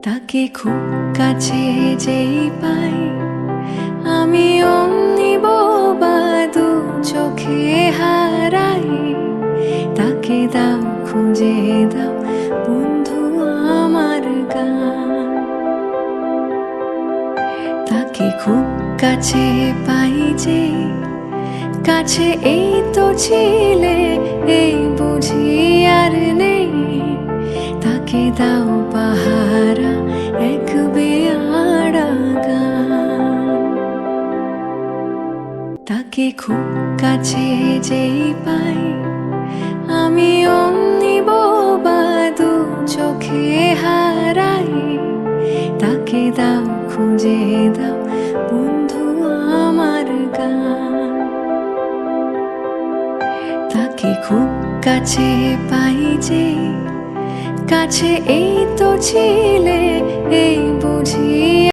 তাকে খুব কাছে যেই পাই আমি অমনি বোবা দু চোখে হারাই। তাকে দাও খুঁজে দাও বন্ধু আমার গান। তাকে খুব কাছে পাই যে কাছে এই তো ছিলে এই বুঝি আর নেই। তাকে দাও পাহারা এক বেয়াড়া গান। তাকে খুব কাছে যেই পাই আমি অমনি বোবা দু চোখে হারাই। তাকে দাও খুঁজে দাও বন্ধু আমার গান। তাকে খুব কাছে পাই যে কাছে এই তো ছিলে এই বুঝি